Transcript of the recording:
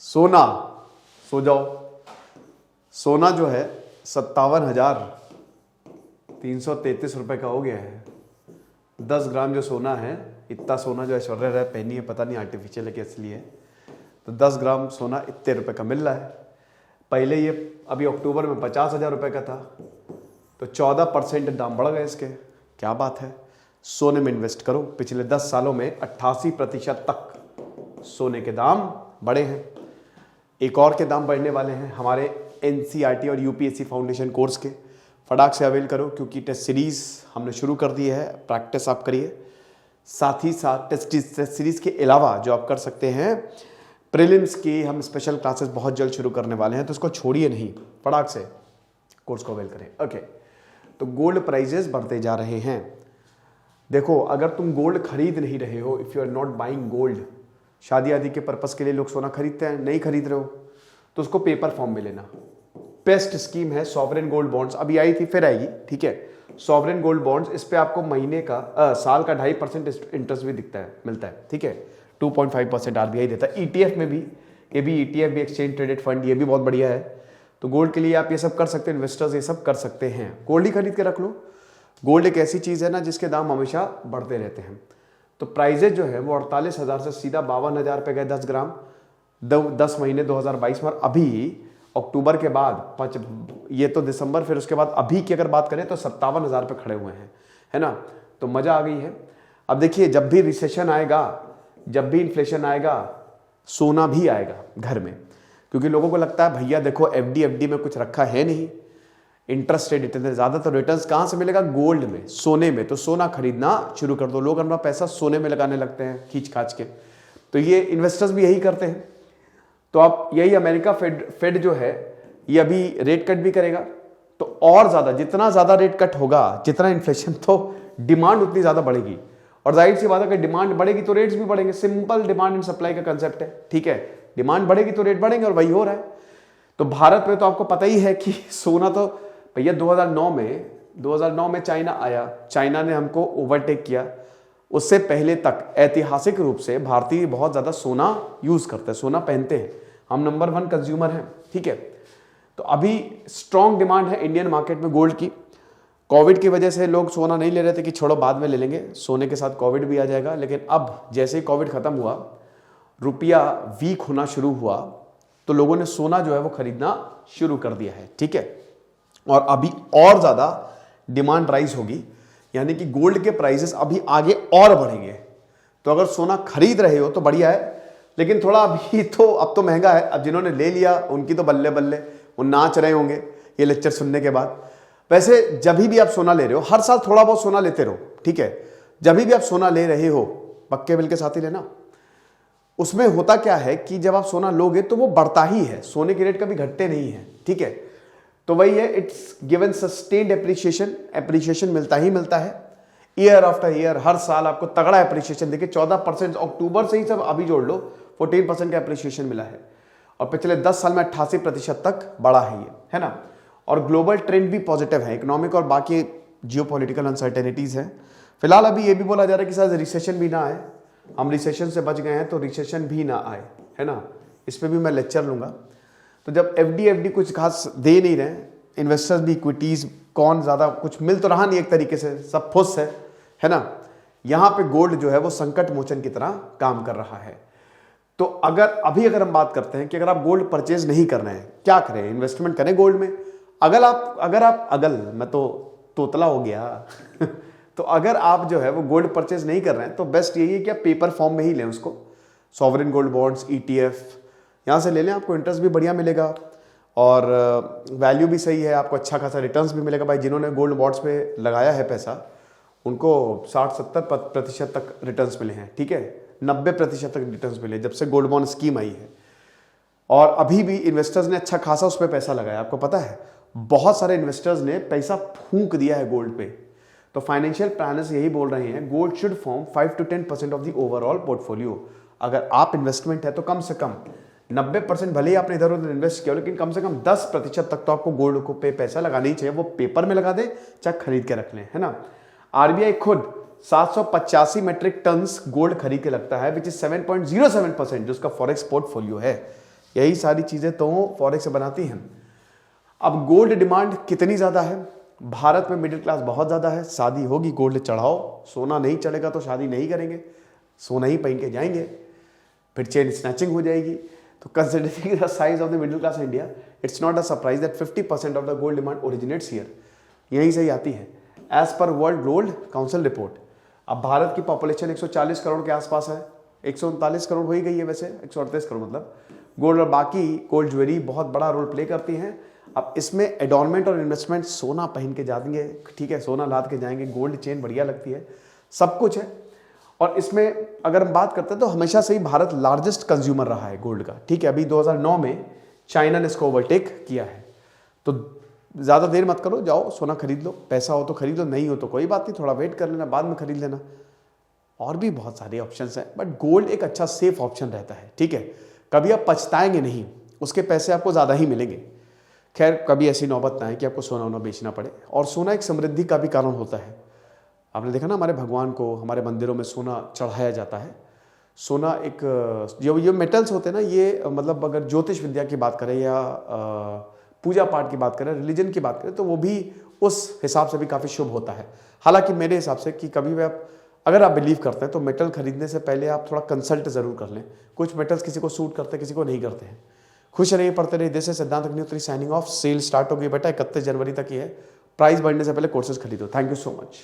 सोना, सो जाओ। सोना जो है 57,333 रुपए का हो गया है। 10 ग्राम जो सोना है, इतना सोना जो ऐश्वर्या राय पहनी है, पता नहीं आर्टिफिशियल है कि असली है, तो 10 ग्राम सोना इतने रुपए का मिल रहा है। पहले ये अभी अक्टूबर में 50,000 रुपए का था, तो 14% दाम बढ़ गए इसके। क्या बात है। सोने में इन्वेस्ट करो। पिछले 10 सालों में 88% तक सोने के दाम बढ़े हैं। एक और के दाम बढ़ने वाले हैं हमारे NCERT और UPSC फाउंडेशन कोर्स के। फटाक से अवेल करो, क्योंकि टेस्ट सीरीज़ हमने शुरू कर दी है। प्रैक्टिस आप करिए, साथ ही साथ टेस्ट सीरीज़ के अलावा जो आप कर सकते हैं, प्रीलिम्स की हम स्पेशल क्लासेस बहुत जल्द शुरू करने वाले हैं, तो इसको छोड़िए नहीं, फटाक से कोर्स को अवेल करें। ओके, तो गोल्ड प्राइजेस बढ़ते जा रहे हैं। देखो, अगर तुम गोल्ड खरीद नहीं रहे हो, if you are not buying gold, शादी आदि के पर्पस के लिए लोग सोना खरीदते हैं, नहीं खरीद रहे हो तो उसको पेपर फॉर्म में लेना। बेस्ट स्कीम है सॉवरेन गोल्ड बॉन्ड्स, अभी आई थी फिर आएगी, ठीक है। सॉवरेन गोल्ड बॉन्ड्स, इस पे आपको महीने का साल का 2.5% इंटरेस्ट भी मिलता है, ठीक है। 2.5% RBI देता है। ETF में भी, ये भी ETF भी एक्सचेंज ट्रेडेड फंड, ये भी बहुत बढ़िया है। तो गोल्ड के लिए आप ये सब कर सकते हैं, इन्वेस्टर्स ये सब कर सकते हैं। गोल्ड ही खरीद के रख लो। गोल्ड एक ऐसी चीज़ है ना जिसके दाम हमेशा बढ़ते रहते हैं। तो प्राइजेज जो है वो 48,000 से सीधा 52,000 पे गए 10 ग्राम 10 महीने 2022 में। अभी अक्टूबर के बाद ये तो दिसंबर, फिर उसके बाद अभी की अगर बात करें तो 57,000 पे खड़े हुए हैं, है ना। तो मज़ा आ गई है। अब देखिए, जब भी रिसेशन आएगा, जब भी इन्फ्लेशन आएगा, सोना भी आएगा घर में, क्योंकि लोगों को लगता है भैया देखो FD में कुछ रखा है नहीं, इंटरेस्ट रेट इतने ज़्यादा, तो रिटर्न्स कहाँ से मिलेगा? गोल्ड में, सोने में। तो सोना खरीदना शुरू कर दो। लोग अपना पैसा सोने में लगाने लगते हैं खींच खाच के। तो ये इन्वेस्टर्स भी यही करते हैं। तो आप यही, अमेरिका फेड जो है ये अभी रेट कट भी करेगा, तो और ज़्यादा, जितना ज़्यादा रेट कट होगा, जितना इन्फ्लेशन, तो डिमांड उतनी ज़्यादा बढ़ेगी। और जाहिर सी बात है, अगर डिमांड बढ़ेगी तो रेट्स भी बढ़ेंगे। सिंपल डिमांड एंड सप्लाई का कंसेप्ट है, ठीक है। डिमांड बढ़ेगी तो रेट बढ़ेंगे, और वही हो रहा है। तो भारत में तो आपको पता ही है कि सोना तो भैया 2009 में चाइना आया, चाइना ने हमको ओवरटेक किया। उससे पहले तक ऐतिहासिक रूप से भारतीय बहुत ज़्यादा सोना यूज़ करते हैं, सोना पहनते हैं। हम नंबर 1 कंज्यूमर हैं, ठीक है। तो अभी स्ट्रॉन्ग डिमांड है इंडियन मार्केट में गोल्ड की। कोविड की वजह से लोग सोना नहीं ले रहे थे कि छोड़ो बाद में ले लेंगे, सोने के साथ कोविड भी आ जाएगा। लेकिन अब जैसे ही कोविड खत्म हुआ, रुपया वीक होना शुरू हुआ, तो लोगों ने सोना जो है वो खरीदना शुरू कर दिया है, ठीक है। और अभी और ज़्यादा डिमांड राइज होगी, यानी कि गोल्ड के प्राइसेस अभी आगे और बढ़ेंगे। तो अगर सोना खरीद रहे हो तो बढ़िया है, लेकिन थोड़ा अभी तो अब तो महंगा है। अब जिन्होंने ले लिया उनकी तो बल्ले बल्ले, वो नाच रहे होंगे ये लेक्चर सुनने के बाद। वैसे जब भी आप सोना ले रहे हो, हर साल थोड़ा बहुत सोना लेते रहो, ठीक है। जब भी आप सोना ले रहे हो, पक्के बिल के साथ ही लेना। उसमें होता क्या है कि जब आप सोना लोगे तो वो बढ़ता ही है, सोने के रेट कभी घटते नहीं है, ठीक है। तो वही है, इट्स गिवन सस्टेन्ड एप्रिसिएशन मिलता ही मिलता है ईयर आफ्टर ईयर। हर साल आपको तगड़ा एप्रिसिएशन, देखिए 14% अक्टूबर से ही सब अभी जोड़ लो, 14% का एप्रिसिएशन मिला है। और पिछले 10 साल में 88% तक बढ़ा है ये, है ना। और ग्लोबल ट्रेंड भी पॉजिटिव है, इकोनॉमिक और बाकी जियोपॉलिटिकल अनसर्टेनिटीज हैं। फिलहाल अभी ये भी बोला जा रहा है कि शायद रिसेशन भी ना आए, हम रिसेशन से बच गए हैं तो रिसेशन भी ना आए, है ना। इस पर भी मैं लेक्चर लूंगा। तो जब FD कुछ खास दे नहीं रहे, इन्वेस्टर्स भी, इक्विटीज, कौन ज़्यादा कुछ मिल तो रहा नहीं एक तरीके से, सब फुस है ना। यहाँ पे गोल्ड जो है वो संकट मोचन की तरह काम कर रहा है। तो अगर हम बात करते हैं कि अगर आप गोल्ड परचेज नहीं कर रहे हैं, क्या करें? इन्वेस्टमेंट करें गोल्ड में। मैं तो तोतला हो गया तो अगर आप जो है वो गोल्ड परचेज नहीं कर रहे हैं तो बेस्ट यही है कि आप पेपर फॉर्म में ही लें उसको। सॉवरेन गोल्ड बॉन्ड्स, ETF यहाँ से ले लें, आपको इंटरेस्ट भी बढ़िया मिलेगा और वैल्यू भी सही है, आपको अच्छा खासा रिटर्न्स भी मिलेगा। भाई जिन्होंने गोल्ड बॉन्ड्स पे लगाया है पैसा, उनको 60-70% तक रिटर्न्स मिले हैं, ठीक है। 90% तक रिटर्न्स मिले जब से गोल्ड बॉन्ड स्कीम आई है। और अभी भी इन्वेस्टर्स ने अच्छा खासा उस पर पैसा लगाया। आपको पता है, बहुत सारे इन्वेस्टर्स ने पैसा फूंक दिया है गोल्ड पे। तो फाइनेंशियल प्लानर्स यही बोल रहे हैं, gold should form 5 to 10% of the overall portfolio. अगर आप इन्वेस्टमेंट है तो कम से कम 90% भले ही आपने इधर उधर इन्वेस्ट किया, लेकिन कम से कम 10% तक तो आपको गोल्ड को पे पैसा लगाना ही चाहिए। वो पेपर में लगा दे चाहे खरीद के रख लें, है ना। RBI खुद 785 मेट्रिक टन्स गोल्ड खरीद के लगता है, विच इज 7.07% जो उसका फॉरेक्स पोर्टफोलियो है। यही सारी चीज़ें तो फॉरेक्स से बनाती हैं। अब गोल्ड डिमांड कितनी ज़्यादा है? भारत में मिडिल क्लास बहुत ज़्यादा है, शादी होगी गोल्ड चढ़ाओ, सोना नहीं चढ़ेगा तो शादी नहीं करेंगे, सोना ही पहन के जाएंगे, फिर चेन स्नैचिंग हो जाएगी। तो considering the size of the middle Claas India, it's not a surprise that 50% of the gold demand originates here, यहीं से ही आती है as per world gold council report. अब भारत की पॉपुलेशन 140 करोड़ के आसपास है, 139 करोड़ हो ही गई है वैसे, 138 करोड़ मतलब। गोल्ड और बाकी गोल्ड ज्वेलरी बहुत बड़ा रोल प्ले करती हैं। अब इसमें एडॉर्नमेंट और इन्वेस्टमेंट, सोना पहन के जाएंगे, ठीक है, सोना लाद के जाएंगे, गोल्ड चेन बढ़िया लगती है, सब कुछ है। और इसमें अगर हम बात करते हैं तो हमेशा से ही भारत लार्जेस्ट कंज्यूमर रहा है गोल्ड का, ठीक है। अभी 2009 में चाइना ने इसको ओवरटेक किया है। तो ज़्यादा देर मत करो, जाओ सोना खरीद लो, पैसा हो तो खरीद लो, नहीं हो तो कोई बात नहीं, थोड़ा वेट कर लेना, बाद में खरीद लेना। और भी बहुत सारे ऑप्शंस हैं, बट गोल्ड एक अच्छा सेफ ऑप्शन रहता है, ठीक है। कभी आप पछताएंगे नहीं, उसके पैसे आपको ज़्यादा ही मिलेंगे। खैर, कभी ऐसी नौबत ना आए कि आपको सोना वोना बेचना पड़े। और सोना एक समृद्धि का भी कारण होता है। आपने देखा ना, हमारे भगवान को हमारे मंदिरों में सोना चढ़ाया जाता है। सोना एक जो ये मेटल्स होते हैं ना, ये मतलब अगर ज्योतिष विद्या की बात करें या पूजा पाठ की बात करें, रिलीजन की बात करें, तो वो भी उस हिसाब से भी काफ़ी शुभ होता है। हालांकि मेरे हिसाब से कि कभी भी आप अगर आप बिलीव करते हैं तो मेटल खरीदने से पहले आप थोड़ा कंसल्ट जरूर कर लें। कुछ मेटल्स किसी को सूट करते हैं, किसी को नहीं करते हैं। खुश रहिए, पढ़ते रहिए। दिस इज सिद्धांत Agnihotri signing off. Cell start हो गई बेटा, 31 जनवरी तक ही है। प्राइस बढ़ने से पहले कोर्सेज खरीदो। Thank you so much.